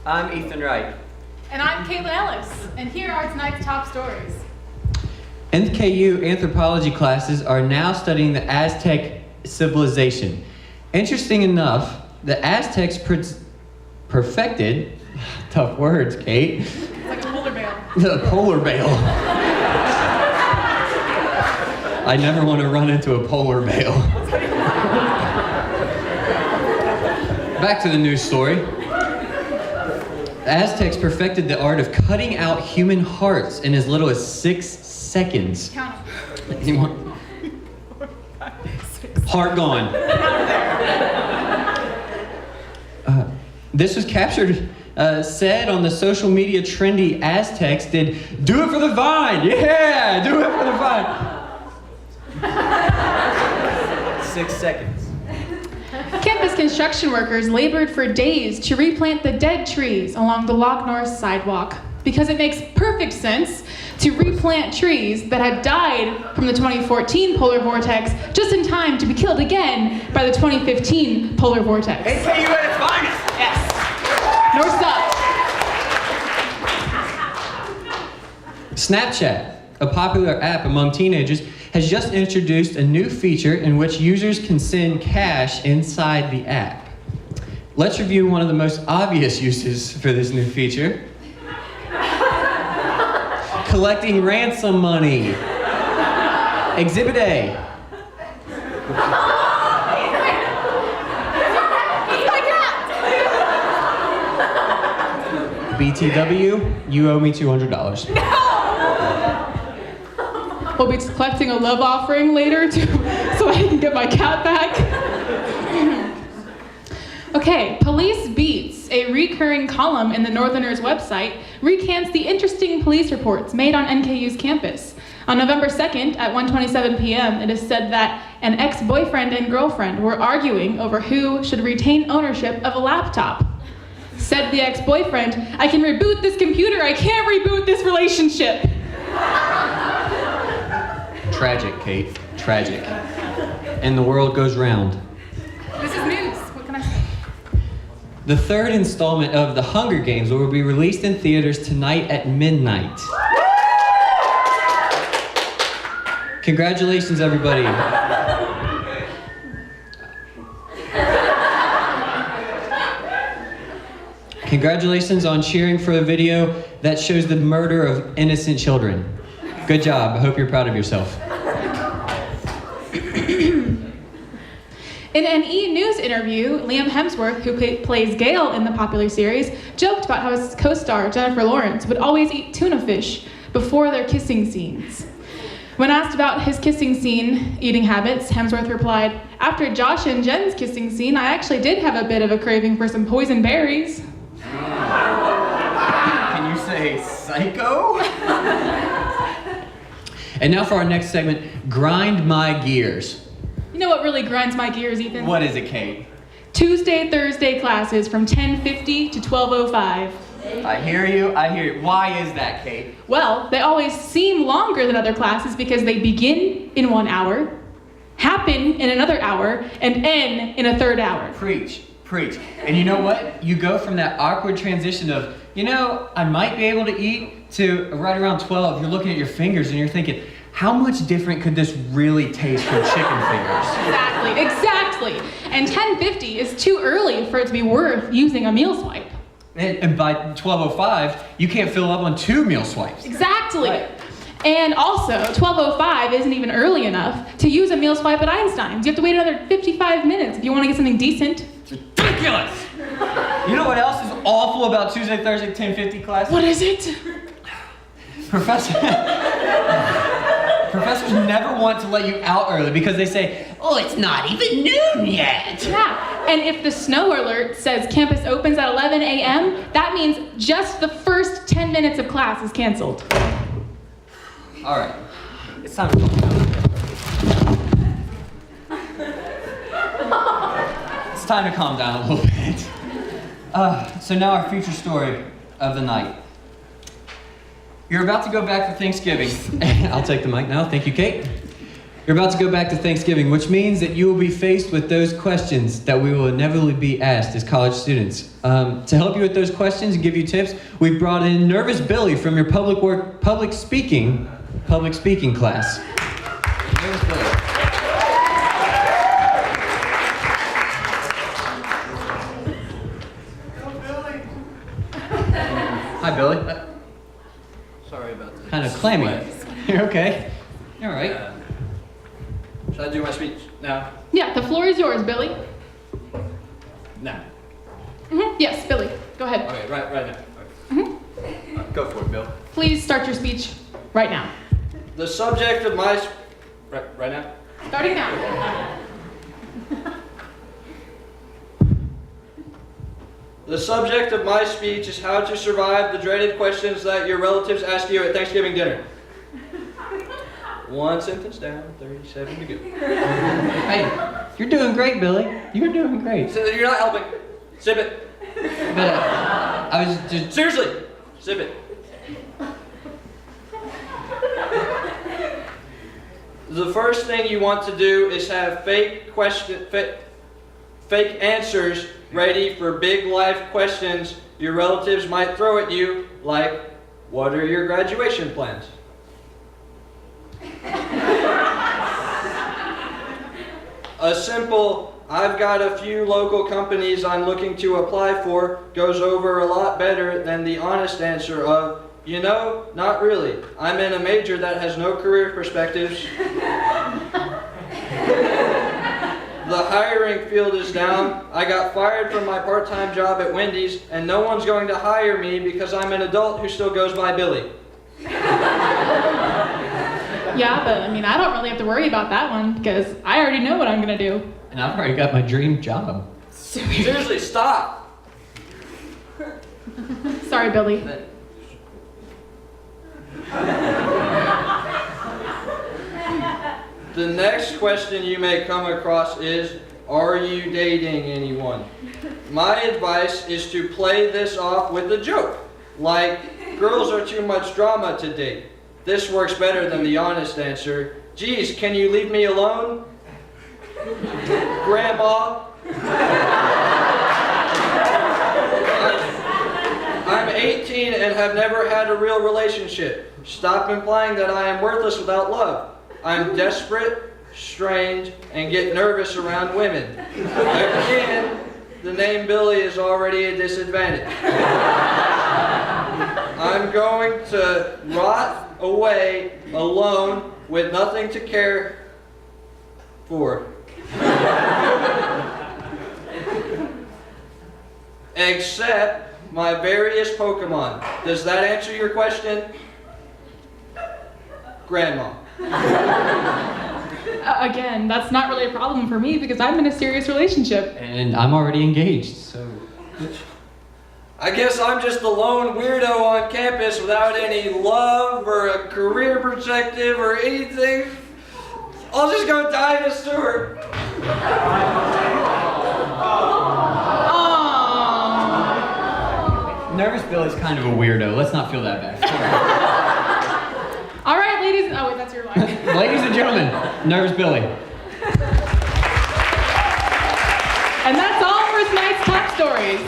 I'm Ethan Wright. And I'm Caitlin Ellis, and here are tonight's top stories. NKU anthropology classes are now studying the Aztec civilization. Interesting enough, the Aztecs perfected, tough words, Kate. It's like a polar bear. The polar bear. I never want to run into a polar bear. Back to the news story. The Aztecs perfected the art of cutting out human hearts in as little as 6 seconds. Count Anyone? Heart gone. This was captured, said on the social media trendy Aztecs did, "Do it for the vine, yeah, do it for the vine." 6 seconds. Campus construction workers labored for days to replant the dead trees along the Loch Norse sidewalk because it makes perfect sense to replant trees that had died from the 2014 polar vortex just in time to be killed again by the 2015 polar vortex. NKU at its finest! Yes. Norse up. Snapchat, a popular app among teenagers, has just introduced a new feature in which users can send cash inside the app. Let's review one of the most obvious uses for this new feature. Collecting ransom money. Exhibit A. BTW, you owe me $200. We'll be collecting a love offering later so I can get my cat back. Okay, Police Beats, a recurring column in the Northerners website, recants the interesting police reports made on NKU's campus. On November 2nd at 1:27 p.m., it is said that an ex-boyfriend and girlfriend were arguing over who should retain ownership of a laptop. Said the ex-boyfriend, "I can reboot this computer, I can't reboot this relationship." Tragic, Kate. Tragic. And the world goes round. This is news. What can I say? The third installment of The Hunger Games will be released in theaters tonight at midnight. Congratulations, everybody. Congratulations on cheering for a video that shows the murder of innocent children. Good job. I hope you're proud of yourself. In an E! News interview, Liam Hemsworth, who plays Gale in the popular series, joked about how his co-star Jennifer Lawrence would always eat tuna fish before their kissing scenes. When asked about his kissing scene eating habits, Hemsworth replied, "After Josh and Jen's kissing scene, I actually did have a bit of a craving for some poison berries." Can you say psycho? And now for our next segment, Grind My Gears. You know what really grinds my gears, Ethan? What is it, Kate? Tuesday, Thursday classes from 10:50 to 12:05. I hear you. Why is that, Kate? Well, they always seem longer than other classes because they begin in 1 hour, happen in another hour, and end in a third hour. Preach. And you know what? You go from that awkward transition of, I might be able to eat, to right around 12, you're looking at your fingers and you're thinking, how much different could this really taste from chicken fingers? Exactly. And 10:50 is too early for it to be worth using a meal swipe. And by 12:05, you can't fill up on 2 meal swipes. Exactly. Right. And also, 12:05 isn't even early enough to use a meal swipe at Einstein's. You have to wait another 55 minutes if you want to get something decent. It's ridiculous! You know what else is awful about Tuesday, Thursday, 10:50 class? What is it? Professors never want to let you out early because they say, "Oh, it's not even noon yet." Yeah, and if the snow alert says campus opens at 11 a.m., that means just the first 10 minutes of class is canceled. All right, it's time to calm down. It's time to calm down a little bit. So now our feature story of the night. You're about to go back for Thanksgiving. I'll take the mic now. Thank you, Kate. You're about to go back to Thanksgiving, which means that you will be faced with those questions that we will inevitably be asked as college students. To help you with those questions and give you tips, we've brought in Nervous Billy from your public speaking class. Nervous Billy. Hi, Billy. Sorry about this. Kind of clammy. You're okay. You're all right. Should I do my speech now? Yeah, the floor is yours, Billy. Now. Yes, Billy. Go ahead. Okay, right now. Okay. Go for it, Bill. Please start your speech right now. The subject of my right now. Starting now. The subject of my speech is how to survive the dreaded questions that your relatives ask you at Thanksgiving dinner. One sentence down, 37 to go. Hey, you're doing great, Billy. You're doing great. So you're not helping. Sip it. But I was just... Seriously, sip it. The first thing you want to do is have fake answers ready for big life questions your relatives might throw at you, like, what are your graduation plans? A simple, I've got a few local companies I'm looking to apply for goes over a lot better than the honest answer of, you know, not really. I'm in a major that has no career perspectives. The hiring field is down. I got fired from my part-time job at Wendy's, and no one's going to hire me because I'm an adult who still goes by Billy. Yeah, but I mean, I don't really have to worry about that one because I already know what I'm gonna do. And I've already got my dream job. Seriously, stop. Sorry, Billy. The next question you may come across is, are you dating anyone? My advice is to play this off with a joke, like, girls are too much drama to date. This works better than the honest answer. Geez, can you leave me alone? Grandma? I'm 18 and have never had a real relationship. Stop implying that I am worthless without love. I'm desperate, strange, and get nervous around women. Again, the name Billy is already a disadvantage. I'm going to rot away alone with nothing to care for. Except my various Pokemon. Does that answer your question? Grandma. Again, that's not really a problem for me because I'm in a serious relationship. And I'm already engaged, so... I guess I'm just the lone weirdo on campus without any love or a career perspective or anything. I'll just go die in a sewer. Aww. Nervous Billy's kind of a weirdo. Let's not feel that bad. All right, ladies. Oh, wait, that's your line. Ladies and gentlemen, Nervous Billy. And that's all for tonight's top stories.